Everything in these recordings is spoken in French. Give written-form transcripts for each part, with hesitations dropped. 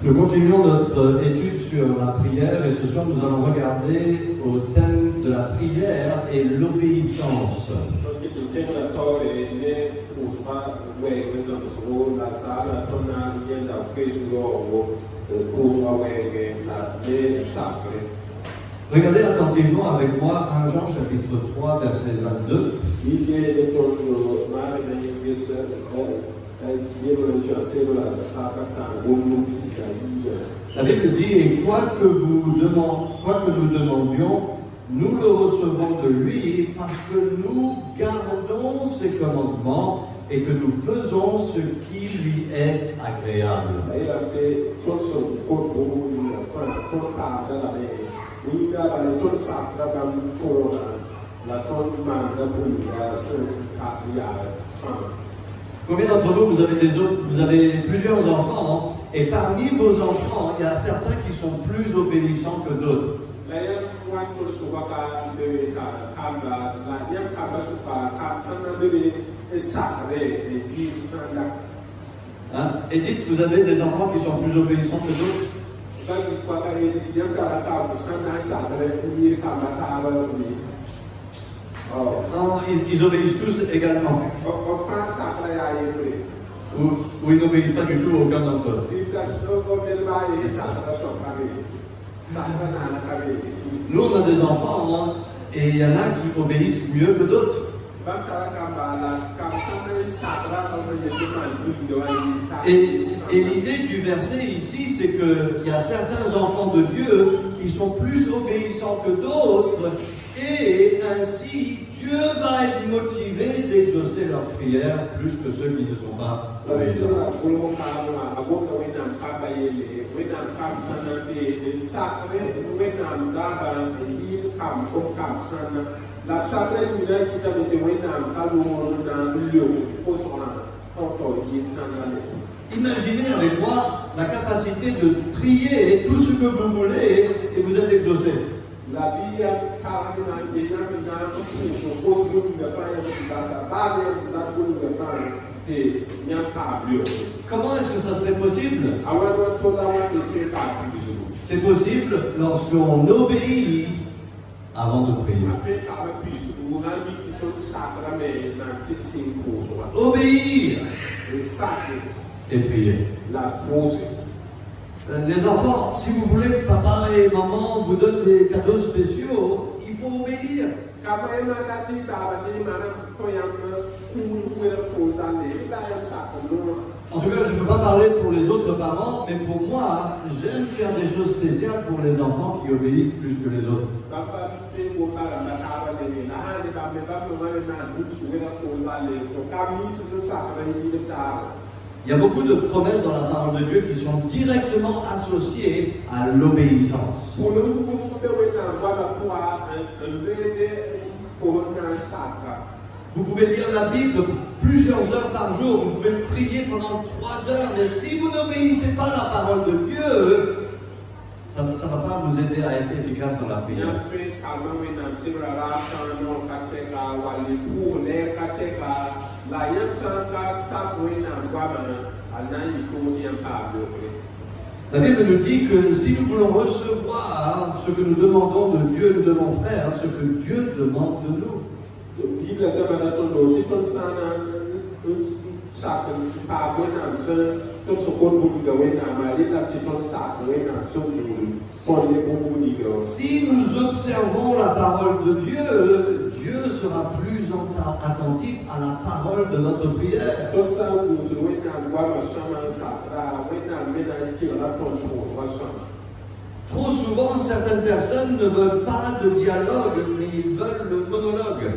Nous continuons notre étude sur la prière et ce soir nous allons regarder au thème de la prière et l'obéissance. Regardez attentivement avec moi 1 Jean chapitre 3 verset 22. La Bible dit, et quoi que nous demandions, nous le recevons de lui parce que nous gardons ses commandements et que nous faisons ce qui lui est agréable. Combien d'entre vous avez plusieurs enfants, et parmi vos enfants, il y a certains qui sont plus obéissants que d'autres. Hein? Edith, vous avez des enfants qui sont plus obéissants que d'autres? Non, ils obéissent tous également. Ou ils n'obéissent pas du tout à aucun d'entre eux. Nous, on a des enfants, et il y en a qui obéissent mieux que d'autres. Et l'idée du verset ici, c'est qu'il y a certains enfants de Dieu qui sont plus obéissants que d'autres, et ainsi Dieu va être motivé d'exaucer leurs prières plus que ceux qui ne sont pas obéissants. Imaginez avec moi la capacité de prier tout ce que vous voulez et vous êtes exaucé. Comment est-ce que ça serait possible? C'est possible lorsqu'on obéit avant de prier. Obéir et prier. Les enfants, si vous voulez que papa et maman vous donnent des cadeaux spéciaux, il faut obéir. En tout cas, je ne peux pas parler pour les autres parents, mais pour moi, j'aime faire des choses spéciales pour les enfants qui obéissent plus que les autres. Il y a beaucoup de promesses dans la parole de Dieu qui sont directement associées à l'obéissance. Vous pouvez lire la Bible plusieurs heures par jour, vous pouvez prier pendant 3 heures, mais si vous n'obéissez pas à la parole de Dieu, ça ne va pas vous aider à être efficace dans la prière. La Bible nous dit que si nous voulons recevoir ce que nous demandons de Dieu, nous devons faire ce que Dieu demande de nous. Si nous observons la parole de Dieu, Dieu sera plus attentif à la parole de notre prière. Trop souvent, certaines personnes ne veulent pas de dialogue, mais ils veulent le monologue.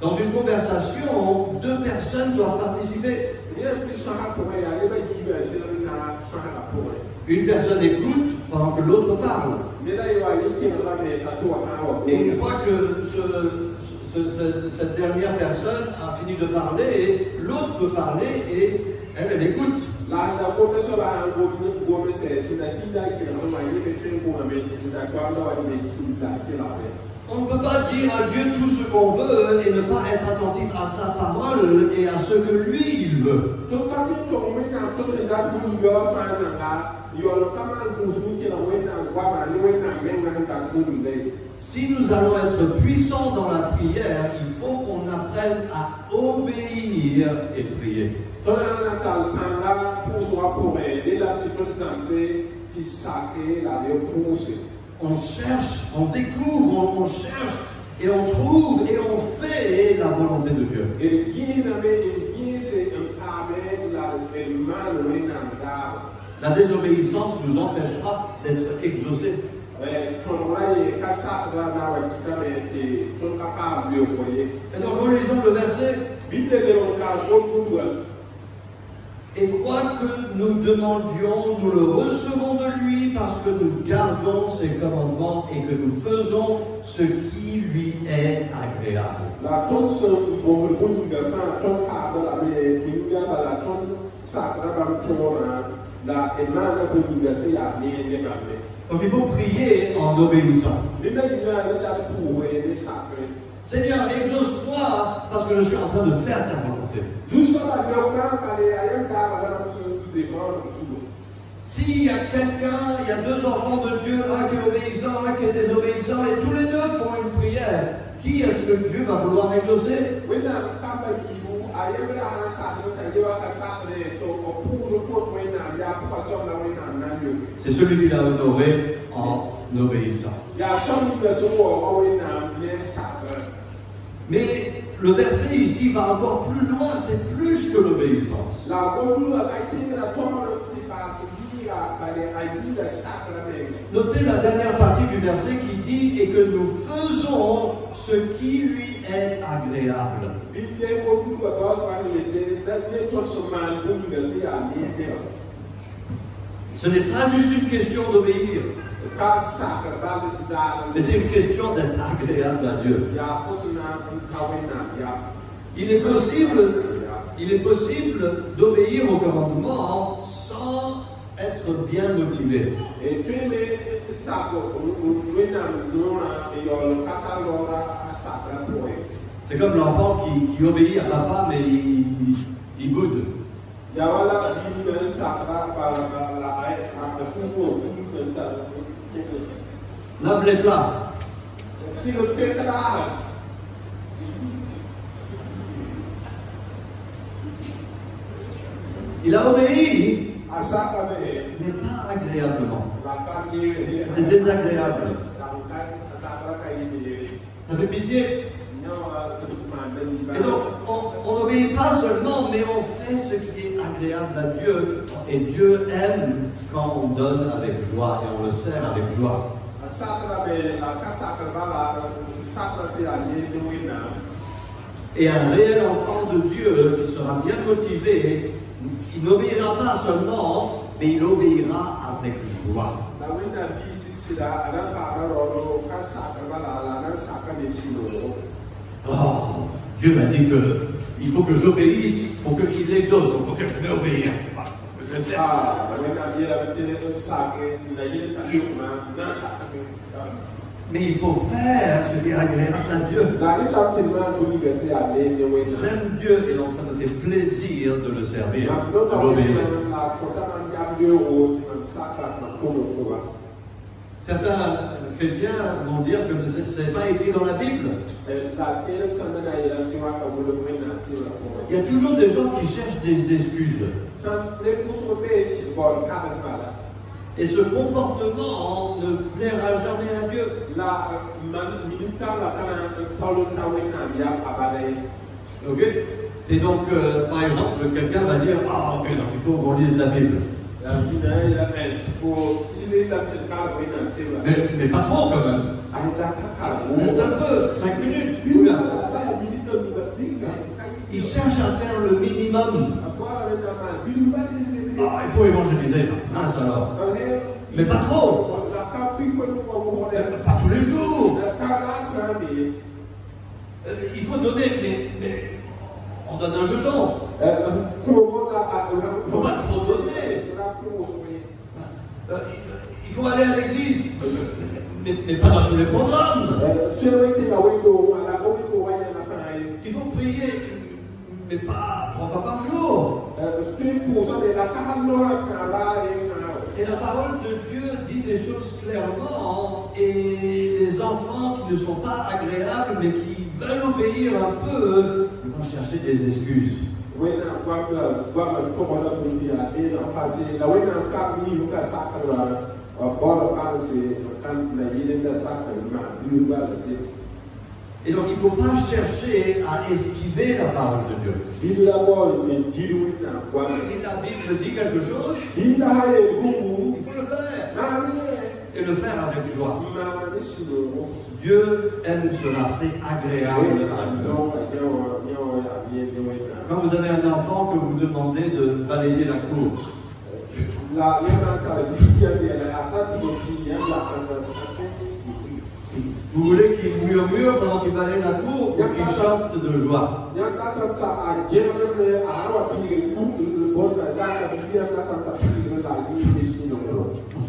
Dans une conversation, 2 personnes doivent participer. Une personne écoute pendant que l'autre parle. Et une fois que cette dernière personne a fini de parler, l'autre peut parler et elle écoute. On ne peut pas dire à Dieu tout ce qu'on veut et ne pas être attentif à sa parole et à ce que lui, il veut. Si nous allons être puissants dans la prière, il faut qu'on apprenne à obéir et prier. On cherche, on découvre, on cherche et on trouve et on fait la volonté de Dieu. La désobéissance nous empêchera d'être exaucés. Et donc, relisons le verset. Et quoi que nous demandions, nous le recevons de lui parce que nous gardons ses commandements et que nous faisons ce qui lui est agréable. Donc il faut prier en obéissant. Seigneur, exauce-moi parce que je suis en train de faire ta volonté. S'il y a quelqu'un, il y a deux enfants de Dieu, un qui est obéissant, un qui est désobéissant, et tous les deux font une prière, qui est-ce que Dieu va vouloir exaucer? C'est celui qu'il a honoré en obéissant. Mais le verset ici va encore plus loin, c'est plus que l'obéissance. Notez la dernière partie du verset qui dit et que nous faisons ce qui lui est agréable. Ce n'est pas juste une question d'obéir, mais c'est une question d'être agréable à Dieu. Il est possible d'obéir au commandement sans être bien motivé. C'est comme l'enfant qui obéit à papa mais il boude. Lave les plats. Il a obéi, mais pas agréablement. C'était désagréable. Ça fait pitié. Et donc, on n'obéit pas seulement, mais on fait ce qui est agréable à Dieu. Et Dieu aime quand on donne avec joie et on le sert avec joie. Et un réel enfant de Dieu qui sera bien motivé, il n'obéira pas seulement, mais il obéira avec joie. Oh, Dieu m'a dit qu'il faut que j'obéisse pour qu'il l'exauce, donc ok, je vais obéir. Mais il faut faire ce qui est agréable à Dieu. J'aime Dieu et donc ça me fait plaisir de le servir, de l'obéir. Certains chrétiens vont dire que ce n'est pas écrit dans la Bible. Il y a toujours des gens qui cherchent des excuses. Et ce comportement ne plaira jamais à Dieu. Ok? Et donc, par exemple, quelqu'un va dire, ah ok, donc il faut qu'on lise la Bible. Mais pas trop quand même. Juste un peu, 5 minutes. Il cherche à faire le minimum. Ah, il faut évangéliser. Mince alors. Mais pas trop. Pas tous les jours. Il faut donner, mais on donne un jeton. Il ne faut pas trop donner. Il faut aller à l'église, mais pas dans tous les programmes. mais pas 3 fois par jour. Et la parole de Dieu dit des choses clairement, et les enfants qui ne sont pas agréables, mais qui veulent obéir un peu, ils vont chercher des excuses. Et donc il ne faut pas chercher à esquiver la parole de Dieu. Si la Bible dit quelque chose, il faut le faire. Et le faire avec joie. Dieu aime cela, c'est agréable à Dieu. Quand vous avez un enfant que vous demandez de balayer la cour, vous voulez qu'il murmure pendant qu'il balaye la cour ou qu'il chante de joie?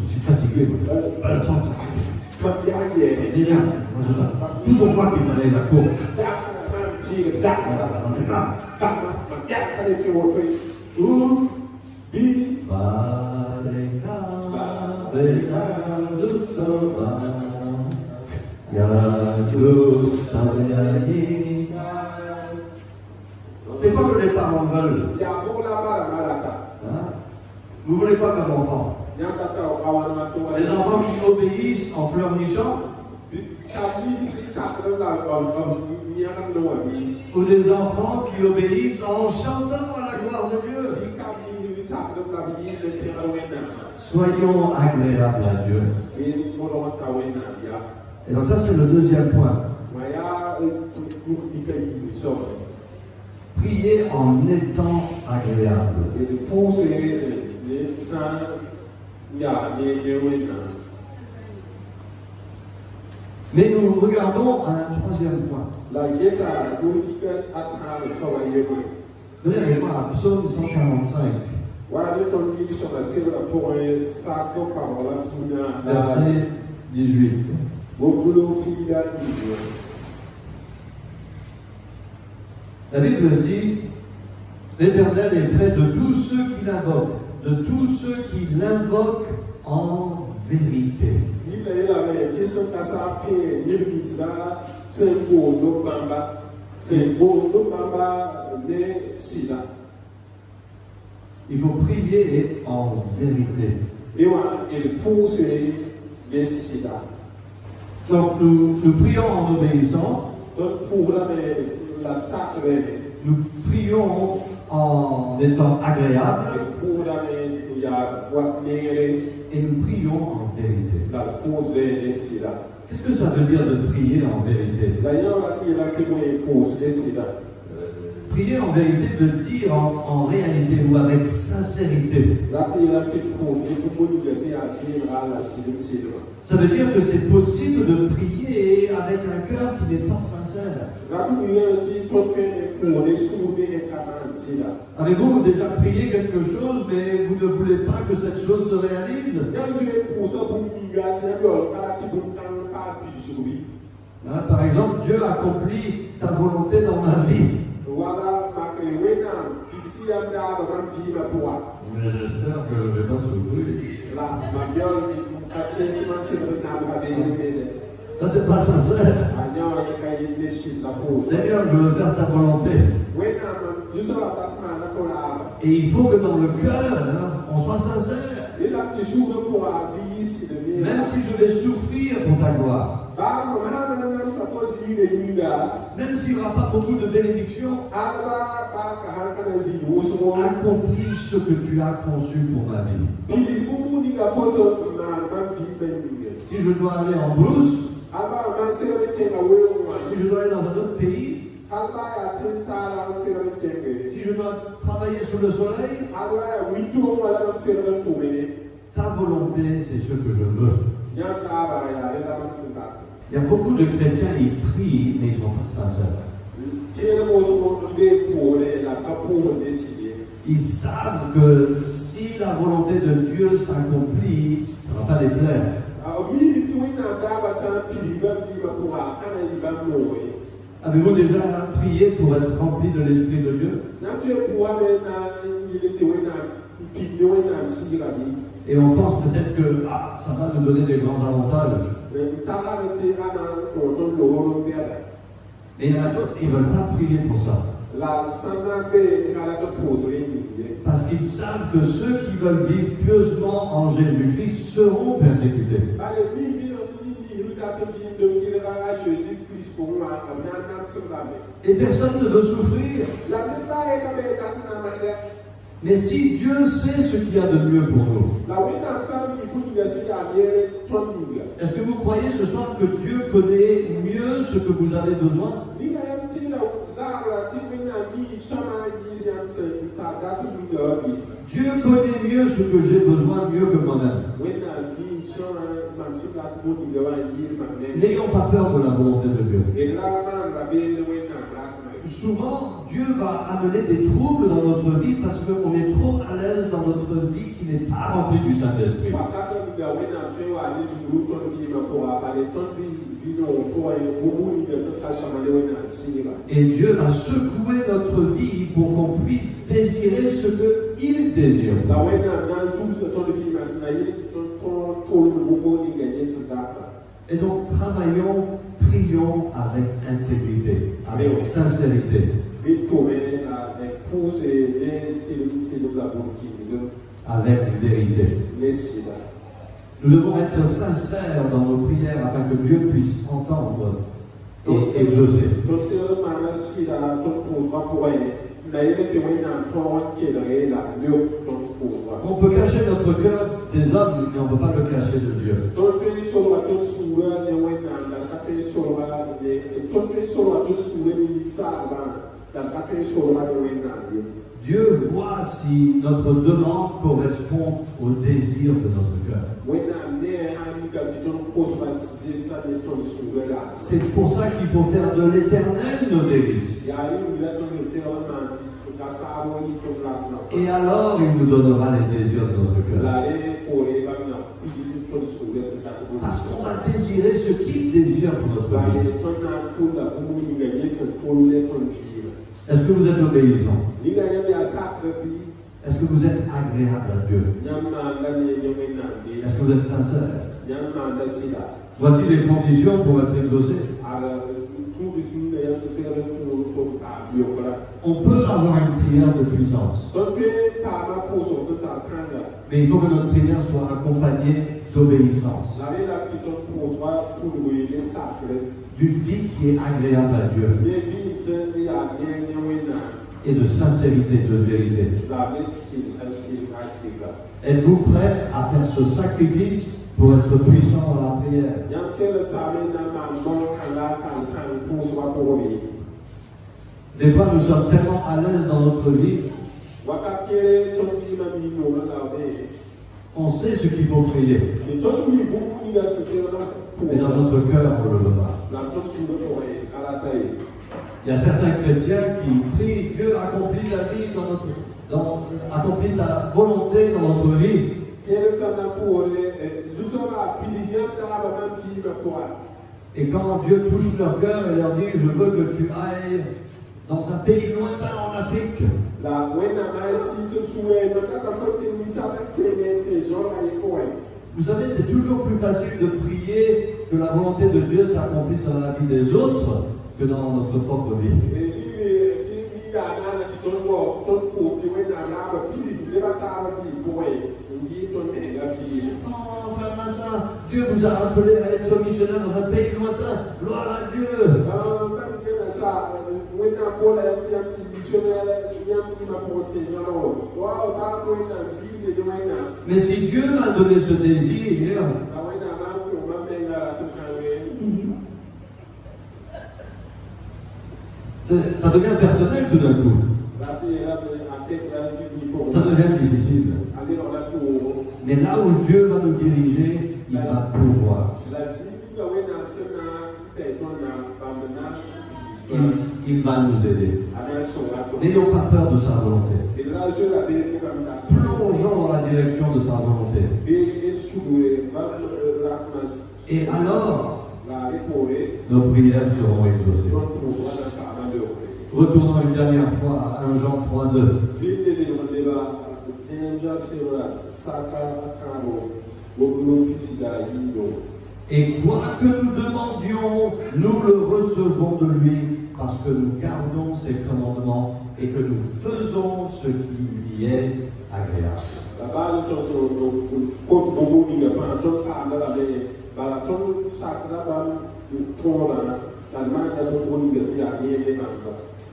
Je suis fatigué. Pas le temps. Toujours moi qui balaye la cour. C'est pas que les parents veulent. Hein? Vous voulez pas comme enfant? Les enfants qui obéissent en pleurnichant? Ou des enfants qui obéissent en chantant à la gloire de Dieu? Soyons agréables à Dieu. Et donc ça c'est le deuxième point. Priez en étant agréable. Mais nous regardons un troisième point. Venez avec moi à Psaume 145. Verset 18. La Bible dit, l'Éternel est près de tous ceux qui l'invoquent, de tous ceux qui l'invoquent en vérité. Il faut prier en vérité. Donc nous prions en obéissant. Nous prions en étant agréables. Et nous prions en vérité. Qu'est-ce que ça veut dire de prier en vérité? Prier en vérité veut dire en réalité ou avec sincérité. Ça veut dire que c'est possible de prier avec un cœur qui n'est pas sincère. Avez-vous déjà prié quelque chose, mais vous ne voulez pas que cette chose se réalise? Hein, par exemple, Dieu accomplit ta volonté dans ma vie. Mais j'espère que je ne vais pas souffrir. Là, c'est pas sincère. Seigneur, je veux faire ta volonté. Et il faut que dans le cœur, on soit sincère. Même si je vais souffrir pour ta gloire. Même s'il n'y aura pas beaucoup de bénédictions, accomplis ce que tu as conçu pour ma vie. Si je dois aller en brousse, si je dois aller dans un autre pays, si je dois travailler sous le soleil, ta volonté, c'est ce que je veux. Il y a beaucoup de chrétiens, ils prient, mais ils ne sont pas sincères. Ils savent que si la volonté de Dieu s'accomplit, ça ne va pas les plaire. Avez-vous déjà prié pour être rempli de l'Esprit de Dieu? Et on pense peut-être que ça va nous donner des grands avantages. Mais il y en a d'autres qui ne veulent pas prier pour ça. Parce qu'ils savent que ceux qui veulent vivre pieusement en Jésus-Christ seront persécutés. Et personne ne veut souffrir. Mais si Dieu sait ce qu'il y a de mieux pour nous, est-ce que vous croyez ce soir que Dieu connaît mieux ce que vous avez besoin? Dieu connaît mieux ce que j'ai besoin, mieux que moi-même. N'ayons pas peur de la volonté de Dieu. Souvent, Dieu va amener des troubles dans notre vie parce qu'on est trop à l'aise dans notre vie qui n'est pas remplie du Saint-Esprit. Et Dieu va secouer notre vie pour qu'on puisse désirer ce qu'il désire. Et donc, travaillons, prions avec intégrité, avec sincérité, avec vérité. Nous devons être sincères dans nos prières afin que Dieu puisse entendre et exaucer. On peut cacher notre cœur des hommes, mais on ne peut pas le cacher de Dieu. Dieu voit si notre demande correspond au désir de notre cœur. C'est pour ça qu'il faut faire de l'Éternel nos délices. Et alors il nous donnera les désirs de notre cœur. Parce qu'on va désirer ce qu'il désire pour notre vie. Est-ce que vous êtes obéissant? Est-ce que vous êtes agréable à Dieu? Est-ce que vous êtes sincère? Voici les conditions pour être exaucé. On peut avoir une prière de puissance. Mais il faut que notre prière soit accompagnée d'obéissance. D'une vie qui est agréable à Dieu. Et de sincérité, de vérité. Êtes-vous prêt à faire ce sacrifice pour être puissant dans la prière? Des fois, nous sommes tellement à l'aise dans notre vie. On sait ce qu'il faut prier. Mais dans notre cœur, on ne le veut pas. Il y a certains chrétiens qui prient Dieu accomplit la vie accomplit ta volonté dans notre vie. Et quand Dieu touche leur cœur et leur dit je veux que tu ailles dans un pays lointain en Afrique. Vous savez, c'est toujours plus facile de prier que la volonté de Dieu s'accomplisse dans la vie des autres que dans notre propre vie. Oh, frère Massa, Dieu vous a appelé à être missionnaire dans un pays lointain. Gloire à Dieu. Mais si Dieu m'a donné ce désir, ça devient personnel tout d'un coup. Ça devient difficile. Mais là où Dieu va nous diriger, il va pouvoir. Il va nous aider. N'ayons pas peur de sa volonté. Plongeons dans la direction de sa volonté. Et alors, nos prières seront exaucées. Retournons une dernière fois à 1 Jean 3:2. Et quoi que nous demandions, nous le recevons de lui, parce que nous gardons ses commandements et que nous faisons ce qui lui est agréable.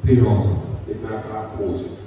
Prions ensemble.